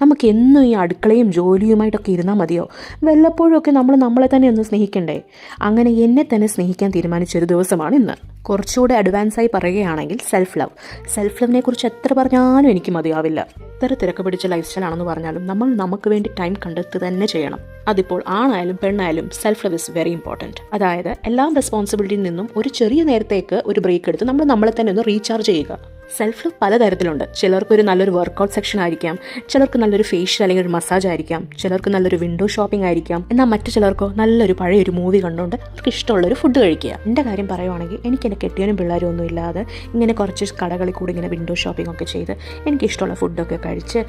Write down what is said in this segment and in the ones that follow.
നമുക്ക് എന്നും ഈ അടുക്കളയും ജോലിയുമായിട്ടൊക്കെ ഇരുന്നാൽ മതിയോ? വല്ലപ്പോഴും ഒക്കെ നമ്മൾ നമ്മളെ തന്നെ ഒന്ന് സ്നേഹിക്കണ്ടേ? അങ്ങനെ എന്നെ തന്നെ സ്നേഹിക്കാൻ തീരുമാനിച്ചൊരു ദിവസമാണ് ഇന്ന്. കുറച്ചുകൂടെ അഡ്വാൻസായി പറയുകയാണെങ്കിൽ സെൽഫ് ലവിനെ കുറിച്ച് എത്ര പറഞ്ഞാലും എനിക്ക് മതിയാവില്ല. എത്ര തിരക്ക് പിടിച്ച ലൈഫ് സ്റ്റൈൽ ആണെന്ന് പറഞ്ഞാലും നമ്മൾ നമുക്ക് വേണ്ടി ടൈം കണ്ടെത്തുക തന്നെ ചെയ്യണം. അതിപ്പോൾ ആണായാലും പെണ്ണായാലും self love is very important. അതായത് എല്ലാ റെസ്പോൺസിബിലിറ്റിയിൽ നിന്നും ഒരു ചെറിയ നേരത്തേക്ക് ഒരു ബ്രേക്ക് എടുത്ത് നമ്മൾ നമ്മളെ തന്നെ ഒന്ന് റീചാർജ് ചെയ്യുക. Self love പലതരത്തിലുണ്ട്. ചിലർക്കൊരു നല്ലൊരു വർക്കൗട്ട് സെക്ഷൻ ആയിരിക്കാം, ചിലർക്ക് നല്ലൊരു ഫേഷ്യൽ അല്ലെങ്കിൽ ഒരു മസാജ് ആയിരിക്കാം, ചിലർക്ക് നല്ലൊരു വിൻഡോ ഷോപ്പിംഗ് ആയിരിക്കാം, എന്നാൽ മറ്റു ചിലർക്കോ നല്ലൊരു പഴയൊരു മൂവി കണ്ടുകൊണ്ട് അവർക്ക് ഇഷ്ടമുള്ളൊരു ഫുഡ് കഴിക്കുക. എൻ്റെ കാര്യം പറയുവാണെങ്കിൽ എനിക്ക് എൻ്റെ കെട്ടിയനും പിള്ളേരും ഒന്നും ഇല്ലാതെ ഇങ്ങനെ കുറച്ച് കടകളിൽ കൂടി ഇങ്ങനെ വിൻഡോ ഷോപ്പിംഗ് ഒക്കെ ചെയ്ത് എനിക്കിഷ്ടമുള്ള ഫുഡൊക്കെ കഴിച്ച്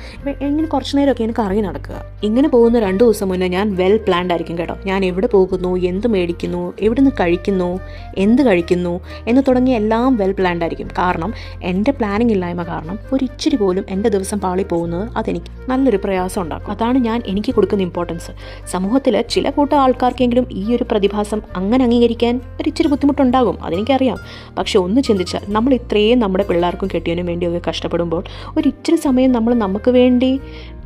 ഇങ്ങനെ കുറച്ച് നേരമൊക്കെ എനിക്ക് കറങ്ങി നടക്കുക. ഇങ്ങനെ പോകുന്ന 2 ദിവസം മുന്നേ ഞാൻ വെൽ പ്ലാൻഡ് ആയിരിക്കും കേട്ടോ. ഞാൻ എവിടെ പോകുന്നു, എന്ത് മേടിക്കുന്നു, എവിടെ നിന്ന് കഴിക്കുന്നു, എന്ത് കഴിക്കുന്നു എന്ന് തുടങ്ങി എല്ലാം വെൽ പ്ലാൻഡ് ആയിരിക്കും. കാരണം എൻ്റെ പ്ലാനിങ് ഇല്ലായ്മ കാരണം ഒരു ഇച്ചിരി പോലും എൻ്റെ ദിവസം പാളി പോകുന്നത് അതെനിക്ക് നല്ലൊരു പ്രയാസം ഉണ്ടാക്കും. അതാണ് ഞാൻ എനിക്ക് കൊടുക്കുന്ന ഇമ്പോർട്ടൻസ്. സമൂഹത്തിൽ ചില കൂട്ടം ആൾക്കാർക്കെങ്കിലും ഈ ഒരു പ്രതിഭാസം അങ്ങനെ അംഗീകരിക്കാൻ ഒരു ഇച്ചിരി ബുദ്ധിമുട്ടുണ്ടാകും, അതെനിക്കറിയാം. പക്ഷെ ഒന്ന് ചിന്തിച്ചാൽ നമ്മൾ ഇത്രയും നമ്മുടെ പിള്ളേർക്കും കെട്ടിയതിനും വേണ്ടിയൊക്കെ കഷ്ടപ്പെടുമ്പോൾ ഒരു ഇച്ചിരി സമയം നമ്മൾ നമുക്ക് വേണ്ടി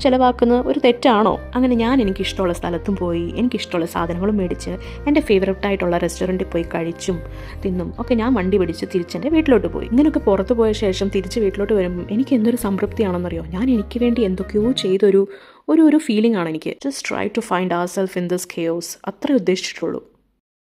ചിലവാക്കുന്നത് ഒരു തെറ്റാണോ? അങ്ങനെ ഞാൻ എനിക്കിഷ്ടമുള്ള സ്ഥലത്തും പോയി എനിക്കിഷ്ടമുള്ള സാധനങ്ങളും മേടിച്ച് എൻ്റെ ഫേവറേറ്റായിട്ടുള്ള റെസ്റ്റോറൻറ്റിൽ പോയി കഴിച്ചും തിന്നും ഒക്കെ ഞാൻ വണ്ടി പിടിച്ച് തിരിച്ചെൻ്റെ വീട്ടിലോട്ട് പോയി. ഇങ്ങനെയൊക്കെ പുറത്ത് പോയ ശേഷം തിരിച്ച് വീട്ടിലോട്ട് വരുമ്പോൾ എനിക്ക് എന്തൊരു സംതൃപ്തിയാണെന്നറിയോ? ഞാൻ എനിക്ക് വേണ്ടി എന്തൊക്കെയോ ചെയ്തൊരു ഫീലിംഗ് ആണ് എനിക്ക്. Just try to find our self in this chaos, അത്രേ ഉദ്ദേശിച്ചിട്ടുള്ളൂ.